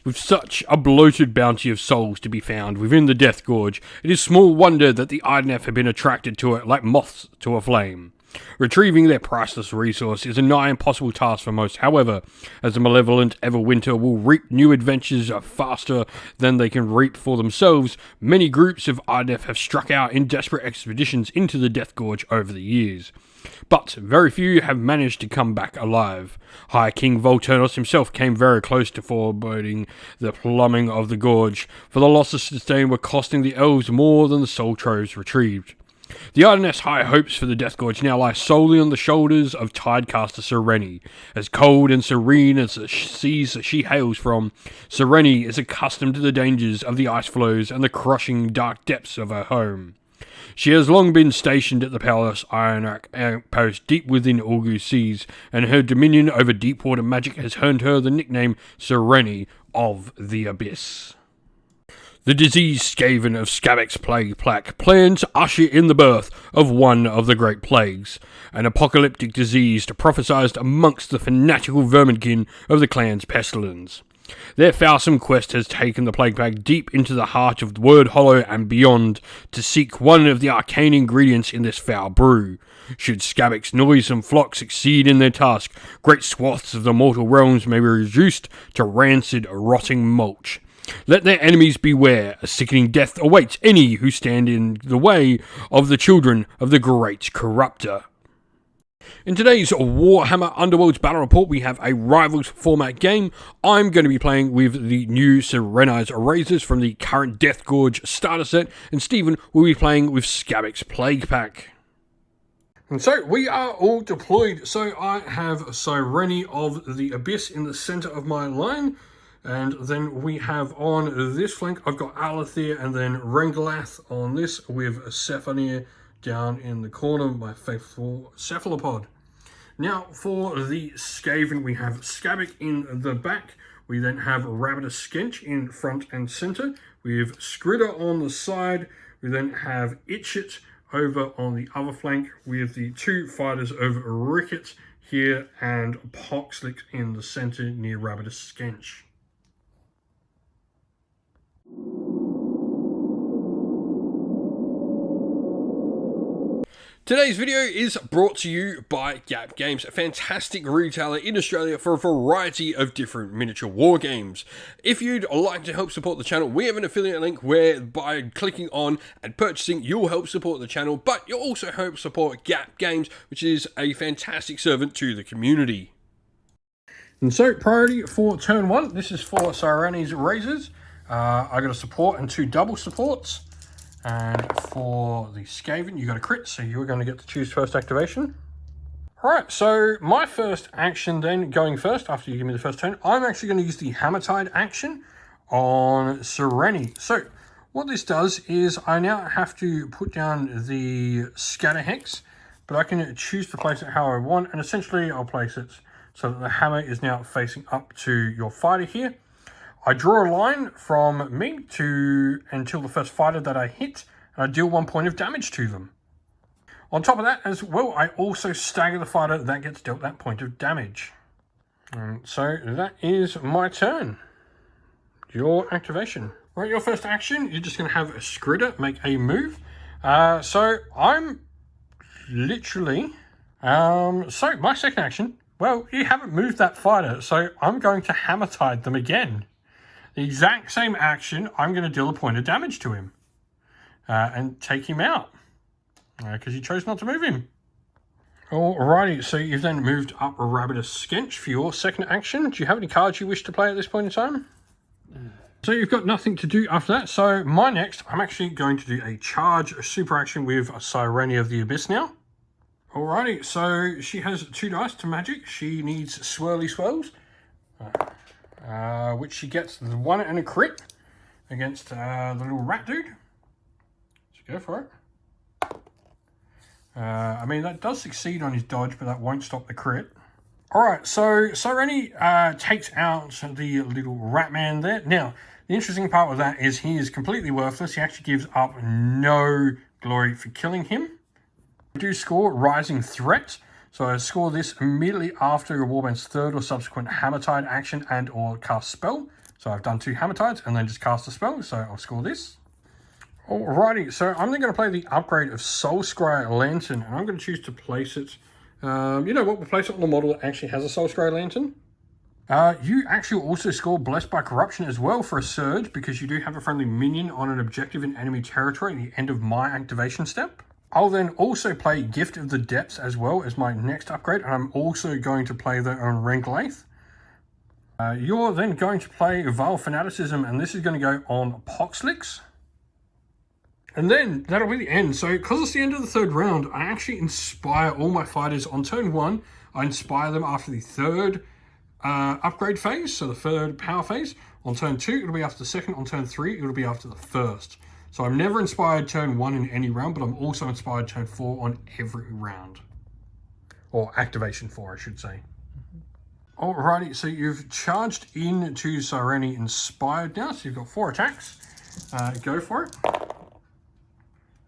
With such a bloated bounty of souls to be found within the Death Gorge, it is small wonder that the Idoneth have been attracted to it like moths to a flame. Retrieving their priceless resource is a nigh impossible task for most, however, as the malevolent Everwinter will reap new adventures faster than they can reap for themselves. Many groups of Idoneth have struck out in desperate expeditions into the Death Gorge over the years, but very few have managed to come back alive. High King Volturnos himself came very close to foreboding the plumbing of the gorge, for the losses sustained were costing the elves more than the soul troves retrieved. The Idoneth's high hopes for the Death Gorge now lie solely on the shoulders of Tidecaster Cyreni. As cold and serene as the seas that she hails from, Cyreni is accustomed to the dangers of the ice flows and the crushing dark depths of her home. She has long been stationed at the Palace Ironrack outpost deep within Ulgu seas, and her dominion over deep-water magic has earned her the nickname Cyreni of the Abyss. The diseased Skaven of Skabbik's Plaguepack plans to usher in the birth of one of the Great Plagues, an apocalyptic disease prophesied amongst the fanatical verminkin of the clan's pestilence. Their foursome quest has taken the Plaguepack deep into the heart of Word Hollow and beyond to seek one of the arcane ingredients in this foul brew. Should Skabbik's noisome flock succeed in their task, great swaths of the mortal realms may be reduced to rancid, rotting mulch. Let their enemies beware, a sickening death awaits any who stand in the way of the children of the great corruptor. In today's Warhammer Underworlds Battle Report, we have a Rivals format game. I'm going to be playing with the new Cyreni's Razors from the current Death Gorge starter set, and Stephen will be playing with Skabbik's Plaguepack. And so we are all deployed. So I have Cyreni of the Abyss in the center of my line. And then we have on this flank, I've got Alathir and then Rengalath on this, with Sephanir down in the corner, my faithful Cephalopod. Now for the Skaven, we have Skabbik in the back. We then have Rabidus Skench in front and center. We have Skritter on the side. We then have Itchit over on the other flank. We have the two fighters over Rickett here and Poxlick in the center near Rabidus Skench. Today's video is brought to you by Gap Games, a fantastic retailer in Australia for a variety of different miniature war games. If you'd like to help support the channel, we have an affiliate link where by clicking on and purchasing, you'll help support the channel, but you'll also help support Gap Games, which is a fantastic servant to the community. And so, priority for turn one, this is for Cyreni's Razors. I got a support and two double supports. And for the Skaven, you got a crit, so you're going to get to choose first activation. Alright, so my first action then, going first, after you give me the first turn, I'm actually going to use the Hammer Tide action on Cyreni. So, what this does is I now have to put down the Scatter Hex, but I can choose to place it how I want, and essentially I'll place it so that the hammer is now facing up to your fighter here. I draw a line from me to until the first fighter that I hit, and I deal 1 point of damage to them. On top of that as well, I also stagger the fighter that gets dealt that point of damage. And so that is my turn. Your activation. Right, your first action, you're just going to have a Skritter make a move. So I'm literally... so my second action, well, you haven't moved that fighter, so I'm going to Hammer Tide them again. The exact same action, I'm going to deal a point of damage to him and take him out because he chose not to move him. Alrighty, so you've then moved up a Rabidus Skench for your second action. Do you have any cards you wish to play at this point in time? So you've got nothing to do after that. So my next, I'm actually going to do a charge, a super action with Cyreni of the Abyss now. Alrighty, so she has 2 dice to magic. She needs Swirly Swirls. Which she gets the 1 and a crit against the little rat dude. So go for it. I mean, that does succeed on his dodge, but that won't stop the crit. Alright, so Cyreni takes out the little rat man there. Now, the interesting part with that is he is completely worthless. He actually gives up no glory for killing him. I do score Rising Threat. So I score this immediately after a Warband's third or subsequent Hammer Tide action and or cast spell. So I've done 2 Hammer Tides and then just cast a spell, so I'll score this. Alrighty, so I'm then going to play the upgrade of Soulscry Lantern, and I'm going to choose to place it. You know what? We'll place it on the model that actually has a Soulscry Lantern. You actually also score Blessed by Corruption as well for a surge, because you do have a friendly minion on an objective in enemy territory at the end of my activation step. I'll then also play Gift of the Depths as well as my next upgrade, and I'm also going to play that on Renkleith. You're then going to play Vile Fanaticism, and this is going to go on Poxlix. And then that'll be the end. So because it's the end of the 3rd round, I actually inspire all my fighters on turn 1. I inspire them after the 3rd upgrade phase, so the 3rd power phase. On turn 2, it'll be after the 2nd. On turn 3, it'll be after the 1st. So I'm never inspired turn 1 in any round, but I'm also inspired turn 4 on every round. Or activation 4, I should say. Alrighty, so you've charged into Cyreni inspired now, so you've got 4 attacks. Go for it.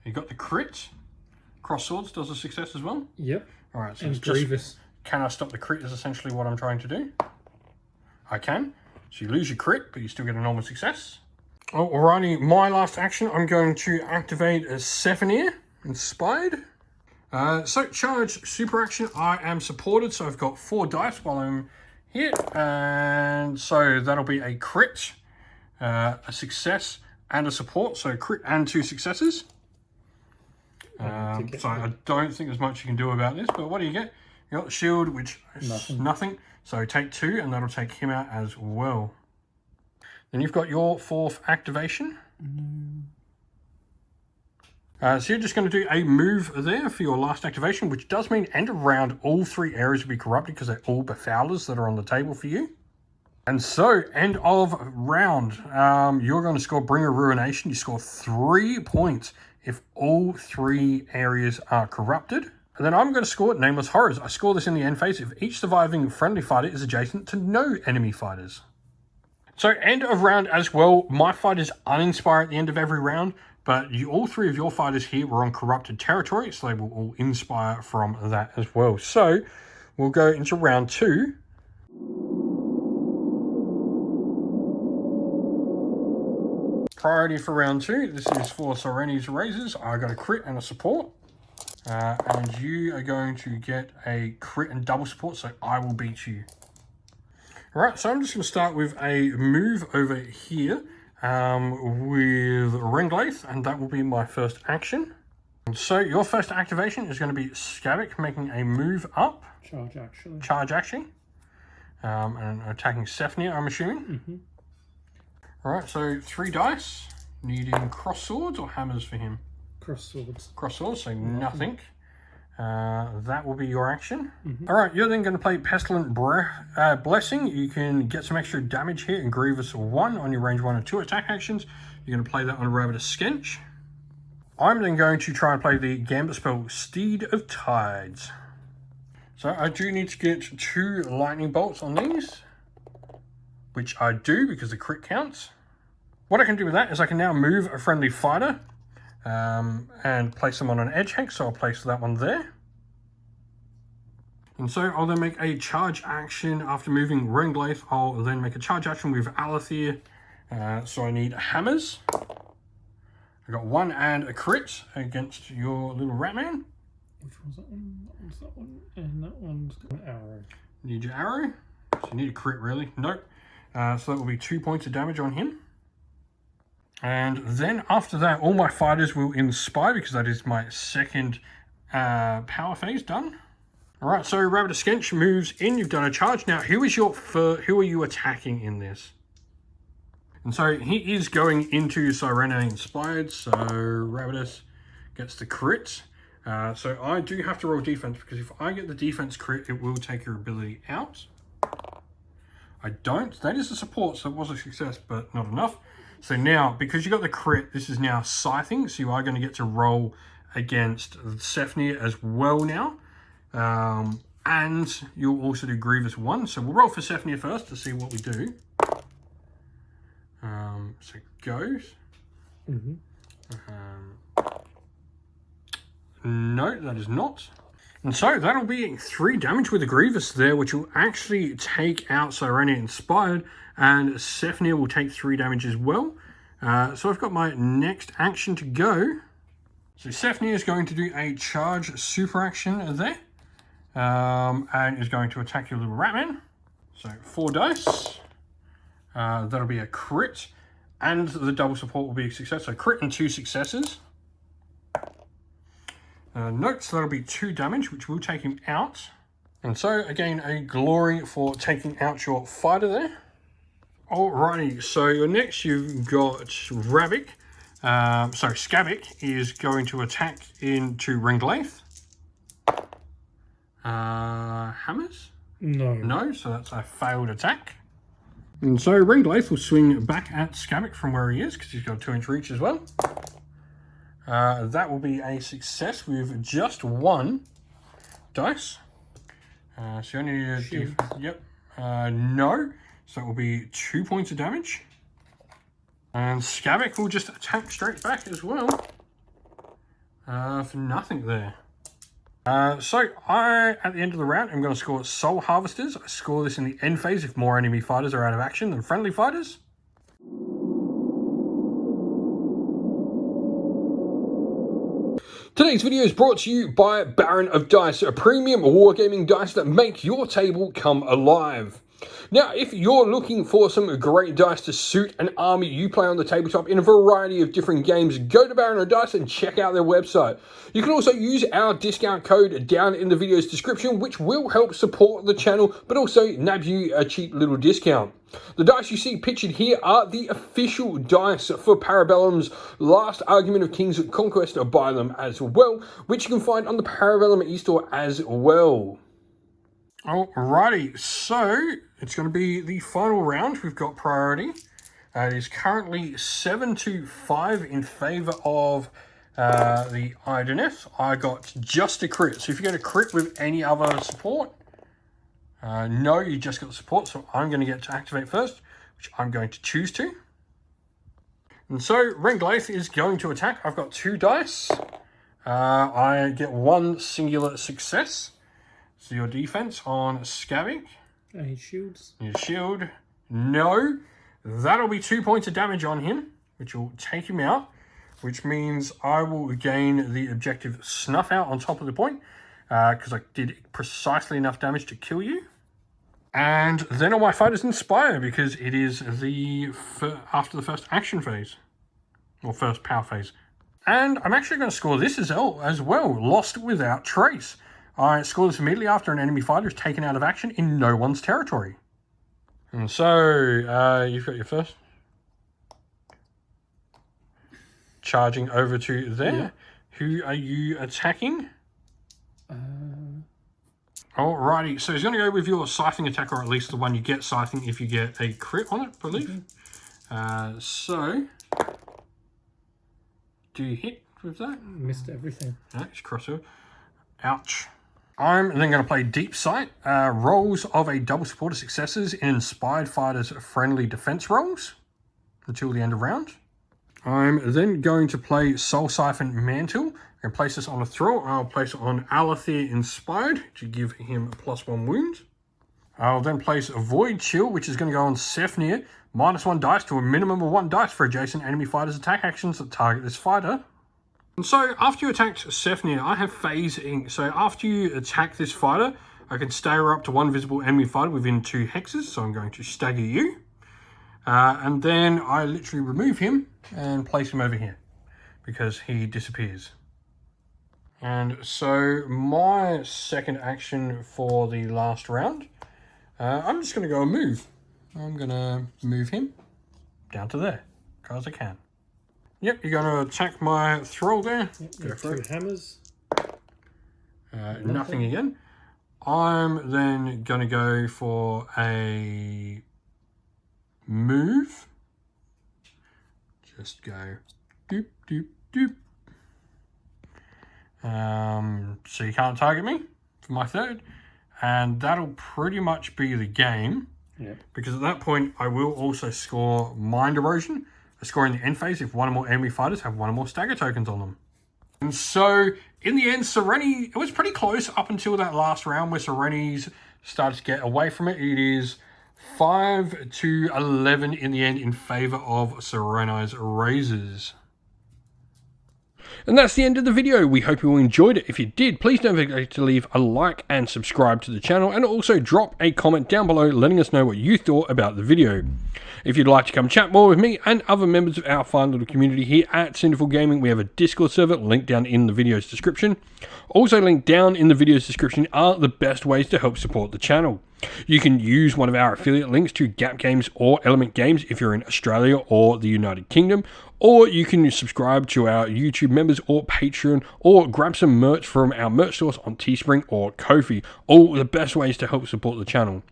You got the crit. Cross Swords does a success as well. Yep. All right. So and it's Grievous. just, can I stop the crit is essentially what I'm trying to do. I can. So you lose your crit, but you still get a normal success. Alrighty, my last action, I'm going to activate a Sephir, Inspired. So charge, super action, I am supported, so I've got 4 dice while I'm here. And so that'll be a crit, a success, and a support. So crit and 2 successes. So I don't think there's much you can do about this, but what do you get? You got the shield, which is nothing. So take 2, and that'll take him out as well. Then you've got your 4th activation. So you're just going to do a move there for your last activation, which does mean end of round, all 3 areas will be corrupted because they're all Befoulers that are on the table for you. And so, end of round, you're going to score Bringer Ruination. You score 3 points if all 3 areas are corrupted. And then I'm going to score Nameless Horrors. I score this in the end phase if each surviving friendly fighter is adjacent to no enemy fighters. So end of round as well, my fighters uninspire at the end of every round, but all 3 of your fighters here were on corrupted territory, so they will all inspire from that as well. So we'll go into round 2. Priority for round 2, this is for Cyreni's Razors. I got a crit and a support. And you are going to get a crit and double support, so I will beat you. Alright, so I'm just going to start with a move over here with Renkleith, and that will be my first action. And so your first activation is going to be Skabbik making a move up. Charge action. And attacking Sephir, I'm assuming. Alright, so 3 dice. Needing cross swords or hammers for him? Cross swords. Cross swords, so nothing. That will be your action. Alright, you're then going to play Pestilent Blessing. You can get some extra damage here in Grievous 1 on your range 1 and 2 attack actions. You're going to play that on Rabbit Skench. I'm then going to try and play the Gambit spell Steed of Tides. So I do need to get 2 lightning bolts on these, which I do because the crit counts. What I can do with that is I can now move a friendly fighter and place them on an edge hex, so I'll place that one there. And so I'll then make a charge action after moving Renkleith. I'll then make a charge action with Alethir. So I need hammers. I got 1 and a crit against your little rat man. Which one's that one? That one's that one. And that one's got an arrow. Need your arrow. So you need a crit really. Nope. So that will be 2 points of damage on him. And then after that, all my fighters will inspire because that is my second power phase done. All right, so Rabbit Skench moves in. You've done a charge. Now, who are you attacking in this? And so he is going into Cyreni inspired. So Rabbitus gets the crit. So I do have to roll defense because if I get the defense crit, it will take your ability out. I don't. That is a support, so it was a success, but not enough. So now, because you got the crit, this is now scything, so you are going to get to roll against Sephir as well now. And you'll also do Grievous 1. So we'll roll for Sephir first to see what we do. So it goes. No, that is not. And so that'll be 3 damage with the Grievous there, which will actually take out Cyreni Inspired, and Sefnir will take 3 damage as well. So I've got my next action to go. So Sefnir is going to do a charge super action there, and is going to attack your little Ratman. So 4 dice. That'll be a crit, and the double support will be a success. So crit and 2 successes. Note, so that'll be 2 damage, which will take him out. And so, again, a glory for taking out your fighter there. Alrighty, so your next you've got Skabbik. Skabbik is going to attack into Ringlaith. Hammers? No. No, so that's a failed attack. And so Ringlaith will swing back at Skabbik from where he is, because he's got a 2-inch reach as well. That will be a success with just 1 dice. So you only need to yep. No. So it will be 2 points of damage. And Skabbik will just attack straight back as well. For nothing there. So I, at the end of the round, am going to score Soul Harvesters. I score this in the end phase if more enemy fighters are out of action than friendly fighters. Today's video is brought to you by Baron of Dice, a premium wargaming dice that make your table come alive. Now, if you're looking for some great dice to suit an army you play on the tabletop in a variety of different games, go to Baron of Dice and check out their website. You can also use our discount code down in the video's description, which will help support the channel, but also nab you a cheap little discount. The dice you see pictured here are the official dice for Parabellum's Last Argument of Kings Conquest by them as well, which you can find on the Parabellum e-store as well. Alrighty, so it's going to be the final round. We've got priority. It is currently 7-5 in favour of the IDNF. I got just a crit. So if you get a crit with any other support, no, you just got support. So I'm going to get to activate first, which I'm going to choose to. And so Ringlaith is going to attack. I've got 2 dice. I get 1 singular success. So your defense on Skabbik. And he shields. Your shield. No. That'll be 2 points of damage on him, which will take him out, which means I will gain the objective Snuff Out on top of the point, because I did precisely enough damage to kill you. And then all my fighters Inspire, because it is the after the first action phase, or first power phase. And I'm actually going to score this as well, Lost Without Trace. I score this immediately after an enemy fighter is taken out of action in no one's territory. And so, you've got your first. Charging over to there. Yeah. Who are you attacking? Alrighty, so he's going to go with your Scything attack, or at least the one you get Scything if you get a crit on it, I believe. So, do you hit with that? Missed everything. It's crossover. Ouch. I'm then going to play Deep Sight. Rolls of a double supporter successes in Inspired Fighters friendly defense rolls until the end of round. I'm then going to play Soul Siphon Mantle and place this on a throw. I'll place it on Alathir Inspired to give him a +1 wound. I'll then place a Void Chill, which is going to go on Sefnir. -1 dice to a minimum of 1 dice for adjacent enemy fighters' attack actions that target this fighter. And so, after you attacked Sefnir, I have phasing. So, after you attack this fighter, I can stagger up to 1 visible enemy fighter within 2 hexes. So, I'm going to stagger you. And then I literally remove him and place him over here because he disappears. And so, my second action for the last round, I'm just going to go and move. I'm going to move him down to there because I can. Yep, you're going to attack my thrall there. Yep, go for 2 hammers. Nothing again. I'm then going to go for a move. Just go doop, doop, doop. So you can't target me for my third. And that'll pretty much be the game. Yep. Because at that point, I will also score Mind Erosion. I score in the end phase if 1 or more enemy fighters have 1 or more stagger tokens on them. And so, in the end, Cyreni, it was pretty close up until that last round where Cyreni's started to get away from it. It is 5-11 in the end in favour of Cyreni's Razors. And that's the end of the video. We hope you all enjoyed it. If you did, please don't forget to leave a like and subscribe to the channel, and also drop a comment down below letting us know what you thought about the video. If you'd like to come chat more with me and other members of our fine little community here at Sinful Gaming, we have a Discord server linked down in the video's description. Also linked down in the video's description are the best ways to help support the channel. You can use one of our affiliate links to Gap Games or Element Games if you're in Australia or the United Kingdom, or you can subscribe to our YouTube members or Patreon, or grab some merch from our merch stores on Teespring or Ko-fi. All the best ways to help support the channel.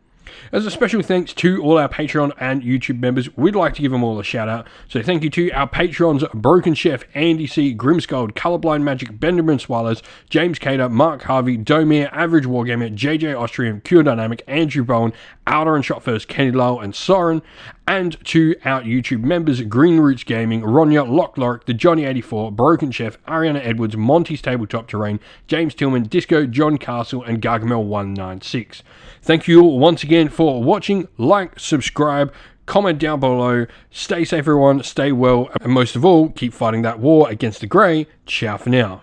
As a special thanks to all our Patreon and YouTube members, we'd like to give them all a shout out. So thank you to our Patrons: Broken Chef, Andy C, Grimskull, Colorblind Magic, Benjamin Swallows, James Cater, Mark Harvey, Domir, Average Wargamer, JJ Austrian, Cure Dynamic, Andrew Bowen, Outer and Shot First, Kenny Lowell and Soren. And to our YouTube members: Green Roots Gaming, Ronya, Lock Lorick, The Johnny84, Broken Chef, Ariana Edwards, Monty's Tabletop Terrain, James Tillman, Disco, John Castle and Gargamel196. Thank you all once again for watching. Like, subscribe, comment down below. Stay safe everyone, stay well, and most of all, keep fighting that war against the grey. Ciao for now.